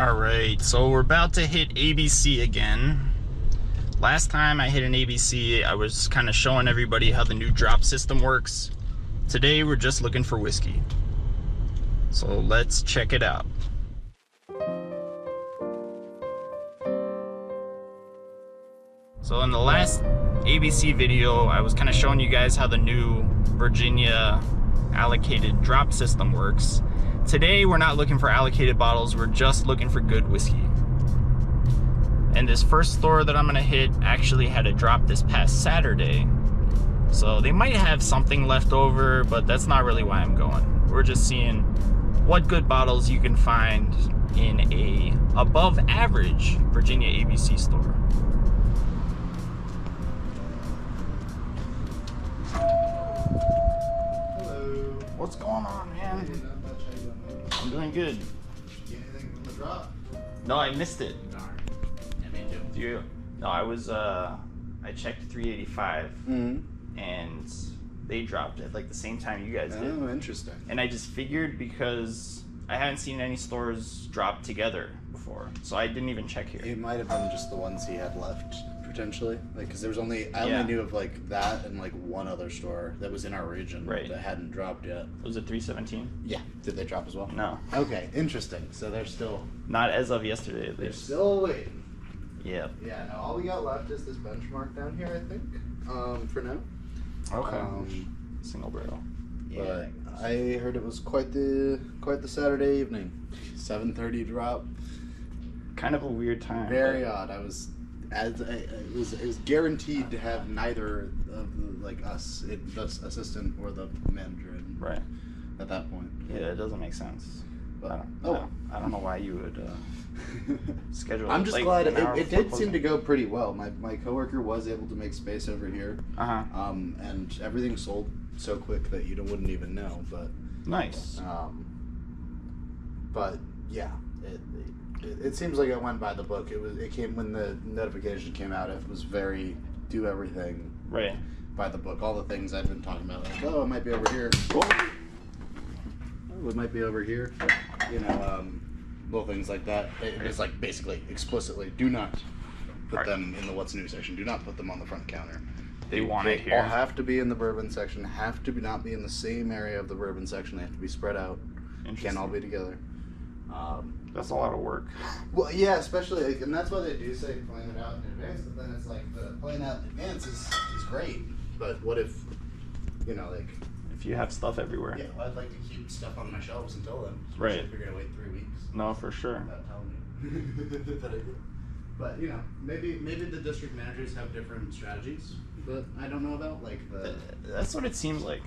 Alright, so we're about to hit ABC again. Last time I hit an ABC, I was kind of showing everybody how the new drop system works. Today we're just looking for whiskey. So let's check it out. So in the last ABC video, I was kind of showing you guys how the new Virginia allocated drop system works. Today we're not looking for allocated bottles, we're just looking for good whiskey. And this first store that I'm gonna hit actually had a drop this past Saturday. So they might have something left over, but that's not really why I'm going. We're just seeing what good bottles you can find in a above average Virginia ABC store. Hello. What's going on, man? Hey, not much. How you doing? I'm doing good. Get anything from the drop? No, I missed it. Darn. Yeah, me too. Do you? No, I checked 385 Mm-hmm. and they dropped at like the same time you guys did. Oh, interesting. And I just figured because I haven't seen any stores drop together before, so I didn't even check here. It might have been just the ones he had left, potentially. Like, because there was only, I Yeah. only knew of like that and like one other store that was in our region Right. that hadn't dropped yet. Was it 317? Yeah. Did they drop as well? No, Okay, interesting. So they're still, not as of yesterday at they're least. still waiting. Yeah. Yeah. No, all we got left is this benchmark down here, I think. For now. Okay. Single barrel. But I heard it was quite the Saturday evening. 7:30 drop. Kind of a weird time. Very odd. It was guaranteed to have neither of the, like us, the assistant or the manager in Right. at that point. Yeah, it doesn't make sense. But I don't know why you would schedule. I'm just like glad an hour it before did seem to closing. go pretty well. My coworker was able to make space over here. And everything sold so quick that you wouldn't even know. But Nice. but yeah, it seems like it went by the book. It came when the notification came out. It was very do everything Right. by the book. All the things I've been talking about, like, oh, it might be over here. Oh, it might be over here. You know, little things like that. It was like basically explicitly do not put Right. them in the what's new section. Do not put them on the front counter. They want it All here. have to be in the bourbon section. Have to not be in the same area of the bourbon section. They have to be spread out. Can't all be together. That's a lot of work. Well, yeah, especially, like, and that's why they do say plan it out in advance. But then it's like the plan out in advance is great. But what if, like, If you have stuff everywhere. yeah, well, I'd like to keep stuff on my shelves until then. Right. If you're gonna wait 3 weeks No, for sure. without telling me that I do. But maybe the district managers have different strategies that I don't know about, like That's what it seems like.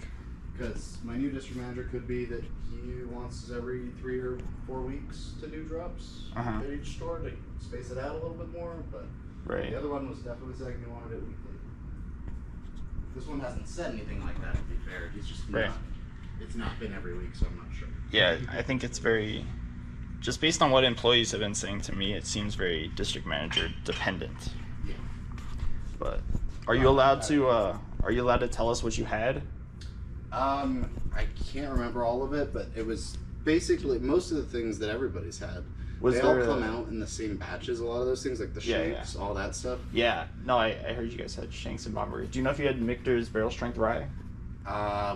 because my new district manager could be that he wants every 3 or 4 weeks to do drops Uh-huh. at each store to space it out a little bit more. But Right. the other one was definitely saying he wanted it weekly. This one hasn't said anything like that, to be fair. He's just Right. It's not been every week, so I'm not sure. Yeah, I think it's very, just based on what employees have been saying to me, it seems very district manager dependent. Yeah. But are you allowed to tell us what you had? I can't remember all of it, but it was basically most of the things that everybody's had. Was they there all come a- out in the same batches. A lot of those things, like the Yeah, shakes, all that stuff. Yeah. No, I heard you guys had Shanks and Bombery. Do you know if you had Michter's Barrel Strength Rye?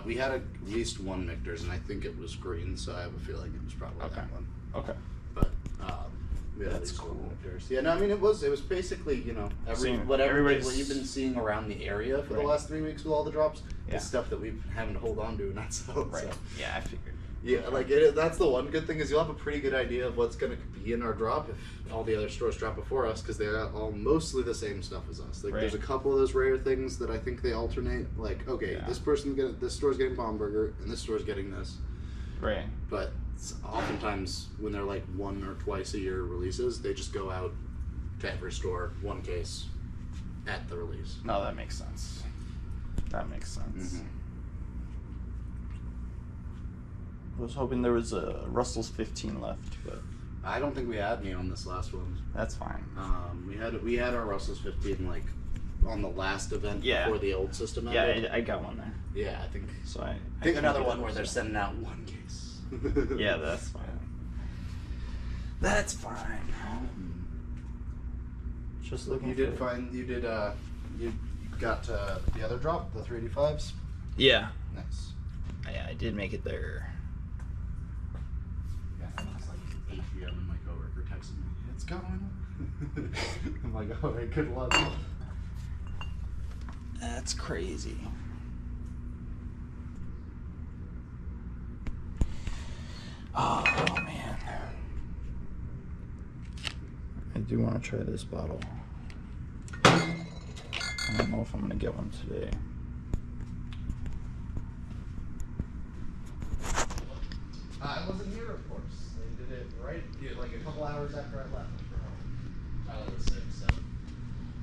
We had at least one Michter's, and I think it was green, so I have a feeling it was probably Okay. that one. Okay. But we had at That's least one cool. Michter's. Yeah, no, I mean it was basically Same. what Everybody's- you've been seeing around the area for Right. the last 3 weeks with all the drops Yeah. is stuff that we've been having to hold on to and not sell. Right. So. Yeah, I figured. Yeah, like that's the one good thing is you'll have a pretty good idea of what's going to be in our drop if all the other stores drop before us because they're all mostly the same stuff as us. Like there's a Right. couple of those rare things that I think they alternate. Like okay, Yeah. this store's getting Baumburger and this store's getting this. Right. But oftentimes when they're like 1 or twice a year releases, they just go out to every store, one case at the release. No, that makes sense. That makes sense. Mhm. I was hoping there was a Russell's 15 left, but I don't think we had any on this last one. that's fine. We had our Russell's 15 like on the last event Yeah. before the old system Yeah, ended. I got one there. Yeah, I think So I think can another do one that, where they're so. sending out one case. Yeah, that's fine. That's fine. Just looking. You got the other drop, the 385s. Yeah. Nice. Yeah, I did make it there. Yeah, it's like 8 p.m. and my coworker texted me, "It's going." I'm like, "All right, good luck." That's crazy. Oh man. I do want to try this bottle. I don't know if I'm going to get one today. I wasn't here, of course. They did it right, like a couple hours after I left for home. Tyler was sick, so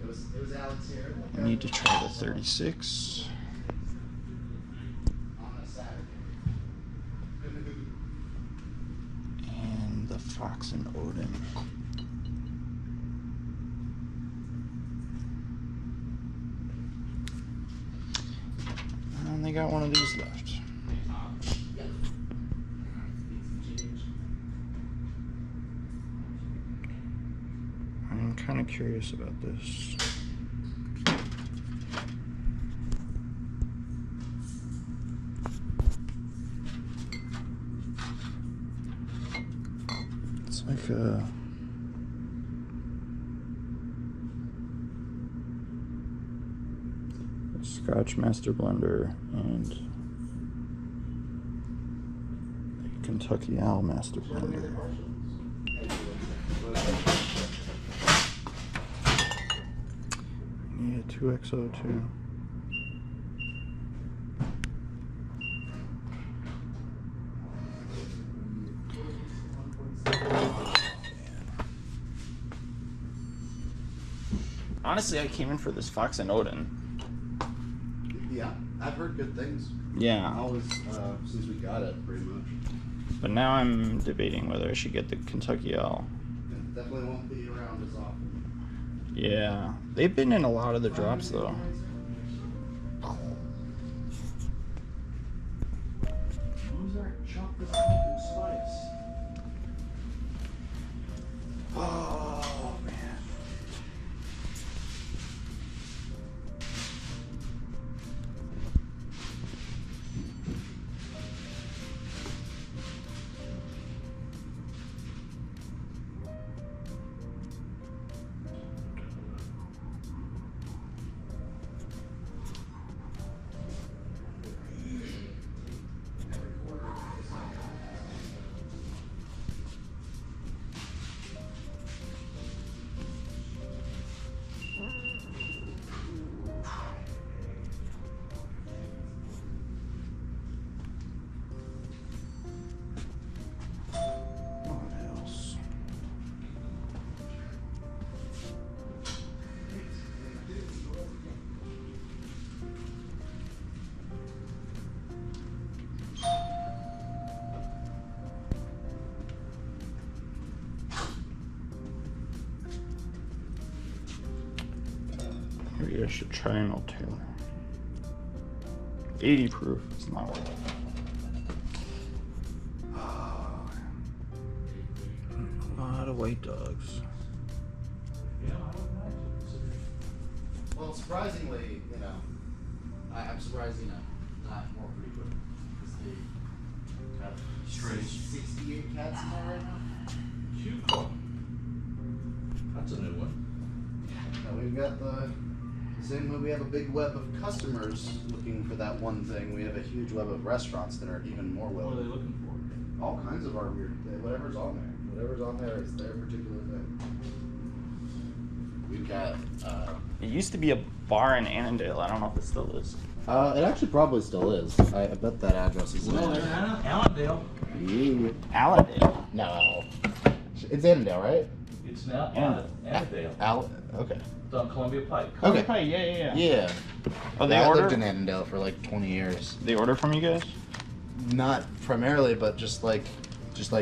it was Alex here. I need to try the 36. On a Saturday. And the Fox and Odin. And they got one of these left. I'm kind of curious about this. It's like a Scotch Master Blender and a Kentucky Owl Master Blender. Yeah, 2XO2. Honestly, I came in for this Fox and Odin. Yeah, I've heard good things. Yeah. Always, since we got it, pretty much. But now I'm debating whether I should get the Kentucky Owl. It definitely won't be around as often. Yeah. They've been in a lot of the drops, though. Who's our chocolate pumpkin spice? Oh, man. Maybe I should try an Old Taylor. 80 proof. It's not worth it. Oh, a lot of white dogs. Well, surprisingly, I'm surprised, not more frequent. Because they have 68 cats in there right now. Cute. That's a new one. Now we've got the same way we have a big web of customers looking for that one thing. We have a huge web of restaurants that are even more What are willing. they looking for? All kinds of our weird, whatever's on there. Whatever's on there is their particular thing. We've got, It used to be a bar in Annandale. I don't know if it still is. it actually probably still is. I bet that address is Well, they're in Allendale. Allendale. No. It's Annandale, right? It's now Annandale. Okay. It's on Columbia Pike. Okay. Probably, yeah. Yeah. Oh, they I order? lived in Annandale for like 20 years. They order from you guys? Not primarily, but just like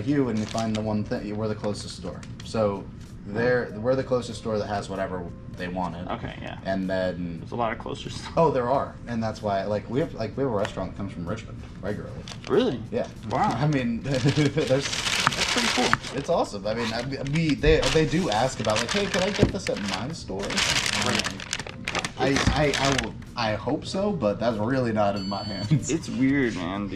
you, when you find the one thing, we're the closest store. So we're the closest store that has whatever they wanted. Okay, yeah. And then There's a lot of closer stuff. oh, there are, and that's why we have a restaurant that comes from Richmond regularly. Really? Yeah. Wow. I mean, That's pretty cool. It's awesome. I mean, they do ask about like, hey, can I get this at my store? I hope so, but that's really not in my hands. It's weird, man.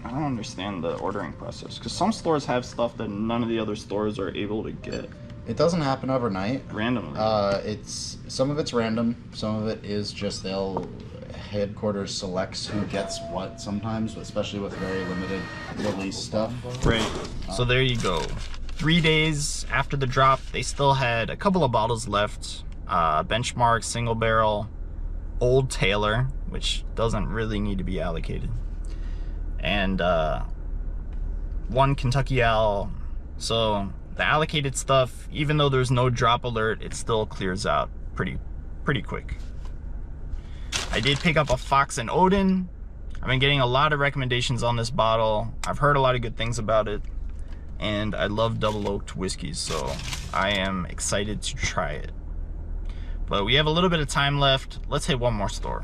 I don't understand the ordering process because some stores have stuff that none of the other stores are able to get. It doesn't happen overnight. Randomly. It's some of it's random. Some of it is just headquarters selects who gets what sometimes, especially with very limited release stuff. Right. So there you go. 3 days after the drop, they still had a couple of bottles left. Benchmark, single barrel, Old Taylor, which doesn't really need to be allocated, and one Kentucky Owl. So the allocated stuff, even though there's no drop alert, it still clears out pretty quick. I did pick up a Fox and Odin. I've been getting a lot of recommendations on this bottle. I've heard a lot of good things about it, and I love double oaked whiskeys, so I am excited to try it. But we have a little bit of time left. Let's hit one more store.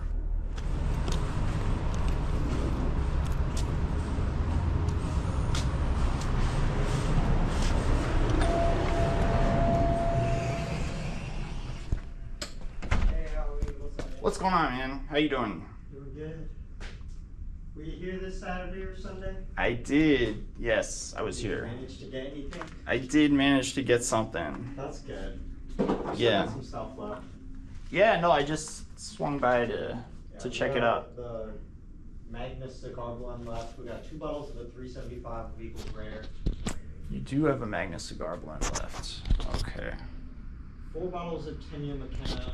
What's going on, man? How you doing? Doing good. Were you here this Saturday or Sunday? I did. Yes, I was here. Managed to get anything? I did manage to get something. That's good. Yeah. Some stuff left. Yeah, no, I just swung by to check it out. The Magnus cigar blend left. We got 2 bottles of the 375 of Eagle Rare. You do have a Magnus cigar blend left. Okay. 4 bottles of Tenya McKenna.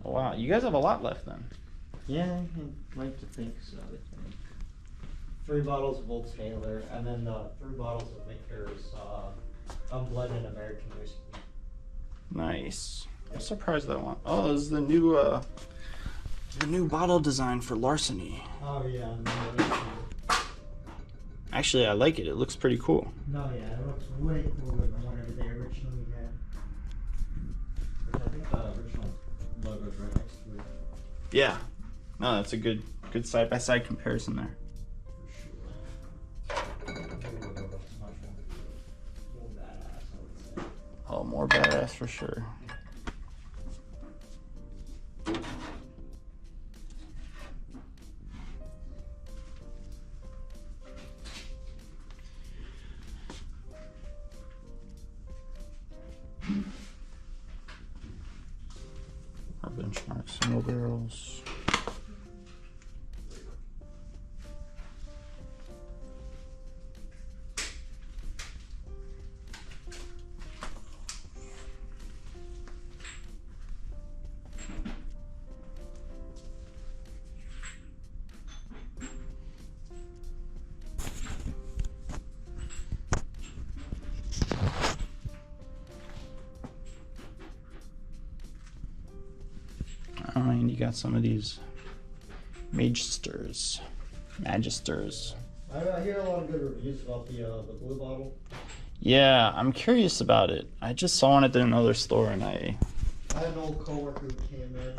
Wow, you guys have a lot left then. Yeah, I'd like to think so. I think 3 bottles of Old Taylor, and then 3 bottles of Vickers unblended American whiskey. Nice. I'm surprised that one. Oh, this is the new bottle design for Larceny. Oh yeah. Actually, I like it. It looks pretty cool. No, yeah, it looks way cooler than whatever they originally had. Which I think the original logo's right next to it. Yeah. No, that's a good side-by-side comparison there. For sure. Much more badass, I would say. Oh, more badass for sure. Our benchmark single barrels. And you got some of these Magisters. I hear a lot of good reviews about the blue bottle. Yeah, I'm curious about it. I just saw it at another store and I had an old coworker who came in.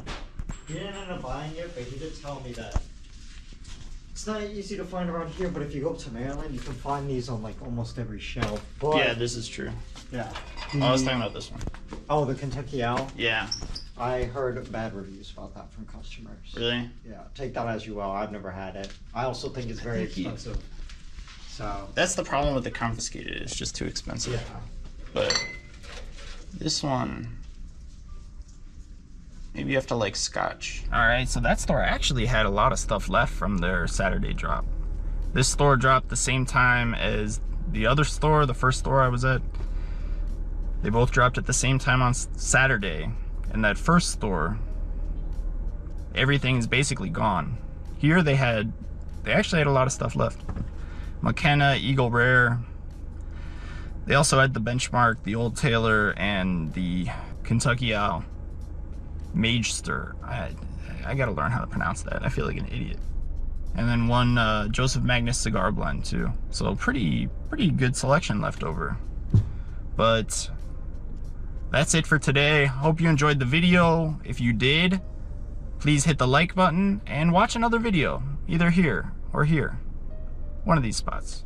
He didn't end up buying it, but he did tell me that it's not easy to find around here, but if you go up to Maryland, you can find these on like almost every shelf. But, yeah, this is true. Yeah. I was talking about this one. Oh, the Kentucky Owl? Yeah. I heard bad reviews about that from customers. Really? Yeah, take that as you will. I've never had it. I also think it's very expensive. So That's the problem with the confiscated. It's just too expensive. yeah. But this one, maybe you have to like Scotch. All right, so that store actually had a lot of stuff left from their Saturday drop. This store dropped the same time as the other store, the first store I was at. They both dropped at the same time on Saturday. And that first store, everything is basically gone. Here they actually had a lot of stuff left. McKenna, Eagle Rare. They also had the Benchmark, the Old Taylor, and the Kentucky Owl. Magester. I gotta learn how to pronounce that. I feel like an idiot. And then one Joseph Magnus cigar blend too. So pretty good selection left over. But that's it for today. Hope you enjoyed the video. If you did, please hit the like button and watch another video, either here or here. One of these spots.